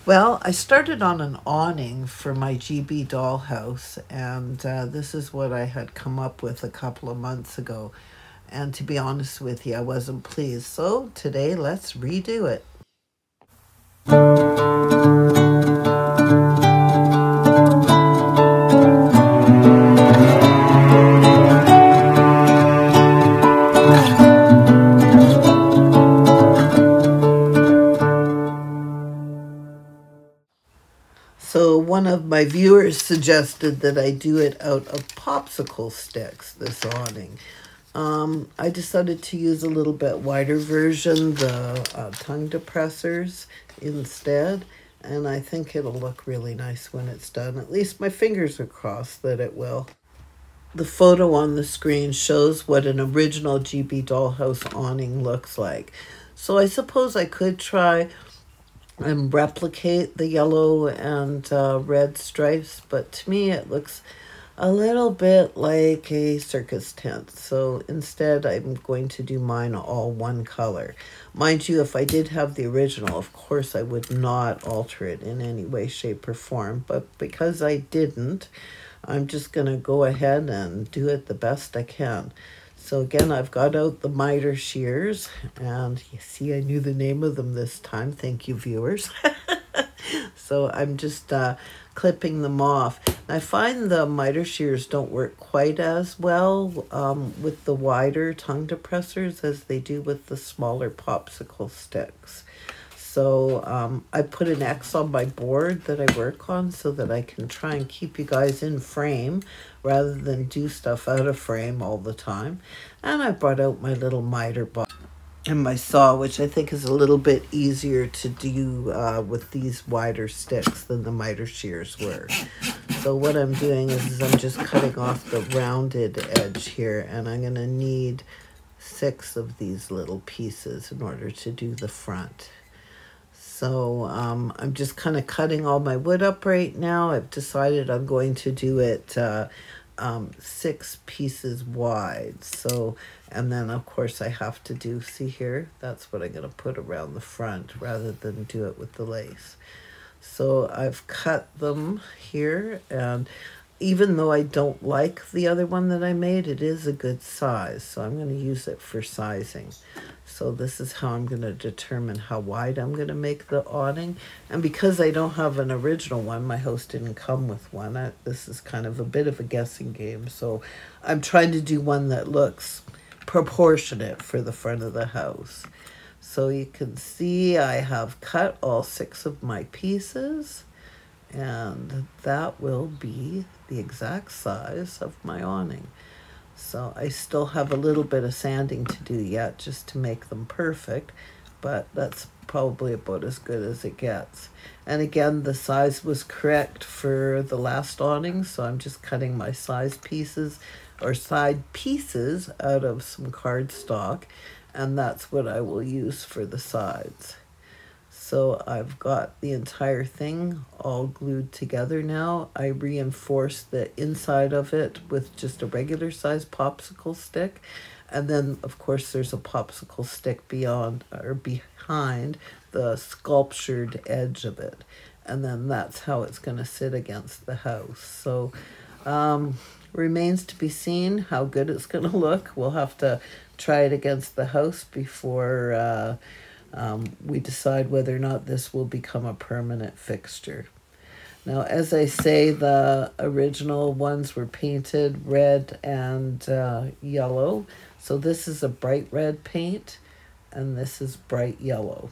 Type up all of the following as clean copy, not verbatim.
Well, I started on an awning for my GeeBee Dollhouse, and this is what I had come up with a couple of months ago. And to be honest with you, I wasn't pleased. So today, let's redo it. So one of my viewers suggested that I do it out of popsicle sticks, this awning. I decided to use a little bit wider version, the tongue depressors instead, and I think it'll look really nice when it's done. At least my fingers are crossed that it will. The photo on the screen shows what an original GeeBee Dollhouse awning looks like. So I suppose I could try and replicate the yellow and red stripes, but to me it looks a little bit like a circus tent. So instead I'm going to do mine all one color. Mind you, if I did have the original, of course I would not alter it in any way, shape, or form. But because I didn't, I'm just going to go ahead and do it the best I can. So again, I've got out the miter shears, and you see I knew the name of them this time. Thank you, viewers. So I'm just clipping them off. I find the miter shears don't work quite as well with the wider tongue depressors as they do with the smaller popsicle sticks. So I put an X on my board that I work on so that I can try and keep you guys in frame rather than do stuff out of frame all the time. And I brought out my little miter box and my saw, which I think is a little bit easier to do with these wider sticks than the miter shears were. So what I'm doing is I'm just cutting off the rounded edge here, and I'm going to need 6 of these little pieces in order to do the front. So I'm just kind of cutting all my wood up right now. I've decided I'm going to do it 6 pieces wide. So, and then of course I have to do, see here, that's what I'm going to put around the front rather than do it with the lace. So I've cut them here, and even though I don't like the other one that I made, it is a good size. So I'm going to use it for sizing. So this is how I'm going to determine how wide I'm going to make the awning. And because I don't have an original one, my house didn't come with one. This is kind of a bit of a guessing game. So I'm trying to do one that looks proportionate for the front of the house. So you can see I have cut all 6 of my pieces, and that will be the exact size of my awning. So I still have a little bit of sanding to do yet just to make them perfect, but that's probably about as good as it gets. And again, the size was correct for the last awning, so I'm just cutting my size pieces or side pieces out of some cardstock, and that's what I will use for the sides. So I've got the entire thing all glued together now. I reinforced the inside of it with just a regular size popsicle stick. And then of course there's a popsicle stick beyond or behind the sculptured edge of it. And then that's how it's going to sit against the house. So remains to be seen how good it's going to look. We'll have to try it against the house before we decide whether or not this will become a permanent fixture. Now, as I say, the original ones were painted red and yellow. So this is a bright red paint, and this is bright yellow.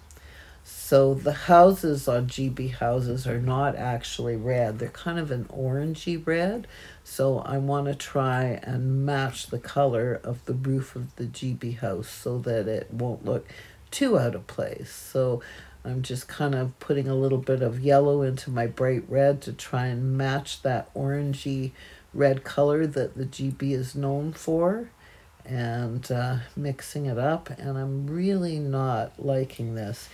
So the houses on GeeBee houses are not actually red. They're kind of an orangey red. So I want to try and match the color of the roof of the GeeBee house so that it won't look too out of place. So I'm just kind of putting a little bit of yellow into my bright red to try and match that orangey red color that the GeeBee is known for, and mixing it up. And I'm really not liking this.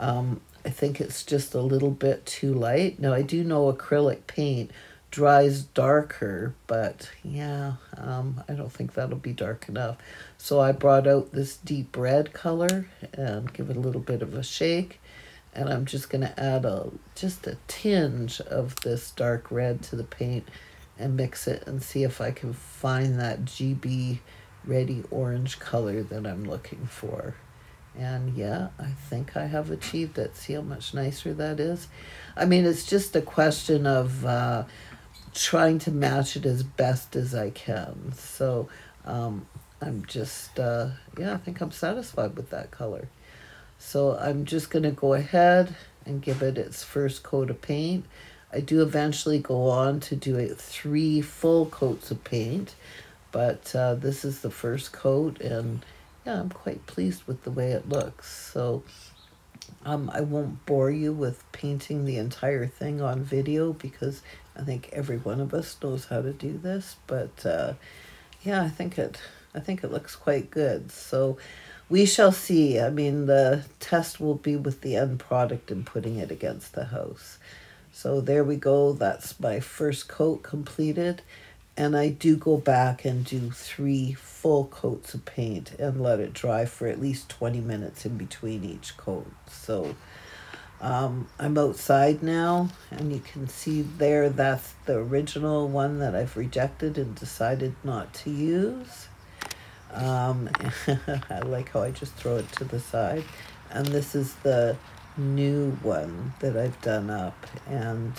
I think it's just a little bit too light. Now I do know acrylic paint dries darker, but yeah, I don't think that'll be dark enough. So I brought out this deep red color and give it a little bit of a shake, And I'm just going to add just a tinge of this dark red to the paint and mix it and see if I can find that GeeBee Ready orange color that I'm looking for. And yeah, I think I have achieved it. See how much nicer that is? I mean, it's just a question of trying to match it as best as I can. So I'm just, yeah, I think I'm satisfied with that color. So I'm just going to go ahead and give it its first coat of paint. I do eventually go on to do 3 full coats of paint, but this is the first coat, and yeah, I'm quite pleased with the way it looks. So I won't bore you with painting the entire thing on video because I think every one of us knows how to do this, but yeah, I think it looks quite good. So we shall see. I mean, the test will be with the end product and putting it against the house. So there we go. That's my first coat completed. And I do go back and do 3 full coats of paint and let it dry for at least 20 minutes in between each coat. So I'm outside now, and you can see there that's the original one that I've rejected and decided not to use. I like how I just throw it to the side. And this is the new one that I've done up, and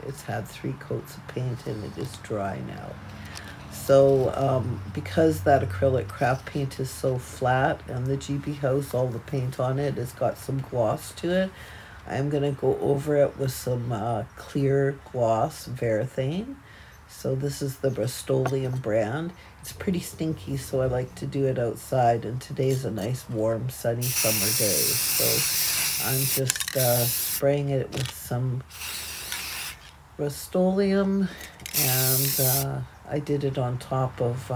it's had 3 coats of paint and it is dry now. So because that acrylic craft paint is so flat, and the GeeBee house, all the paint on it has got some gloss to it, I'm going to go over it with some clear gloss Varathane. So this is the Rust-Oleum brand. It's pretty stinky, so I like to do it outside, and today's a nice warm sunny summer day. So I'm just spraying it with some Rust-Oleum, and I did it on top of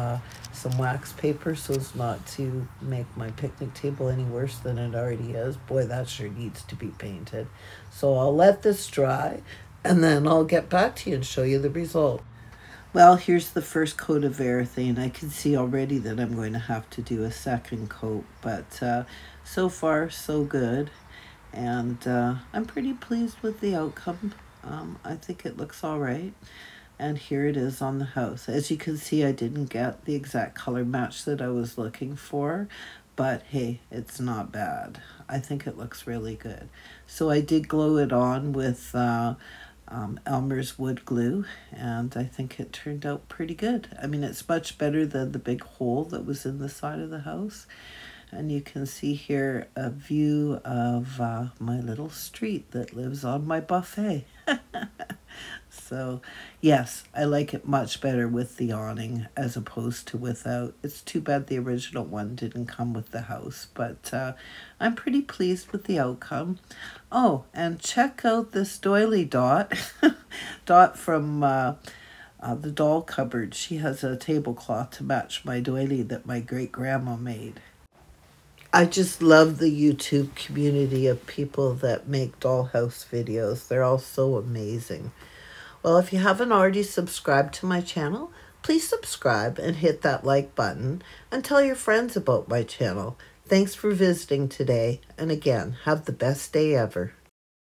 some wax paper so as not to make my picnic table any worse than it already is. Boy, that sure needs to be painted. So I'll let this dry, and then I'll get back to you and show you the result. Well, here's the first coat of Varathane. I can see already that I'm going to have to do a second coat, but so far so good, and I'm pretty pleased with the outcome. I think it looks all right. And here it is on the house. As you can see, I didn't get the exact color match that I was looking for, but hey, it's not bad. I think it looks really good. So I did glue it on with Elmer's wood glue, and I think it turned out pretty good. I mean, it's much better than the big hole that was in the side of the house. And you can see here a view of my little street that lives on my buffet. So, yes, I like it much better with the awning as opposed to without. It's too bad the original one didn't come with the house, but I'm pretty pleased with the outcome. Oh, and check out this doily Dot. Dot from the doll cupboard. She has a tablecloth to match my doily that my great-grandma made. I just love the YouTube community of people that make dollhouse videos. They're all so amazing. Well, if you haven't already subscribed to my channel, please subscribe and hit that like button and tell your friends about my channel. Thanks for visiting today, and again, have the best day ever.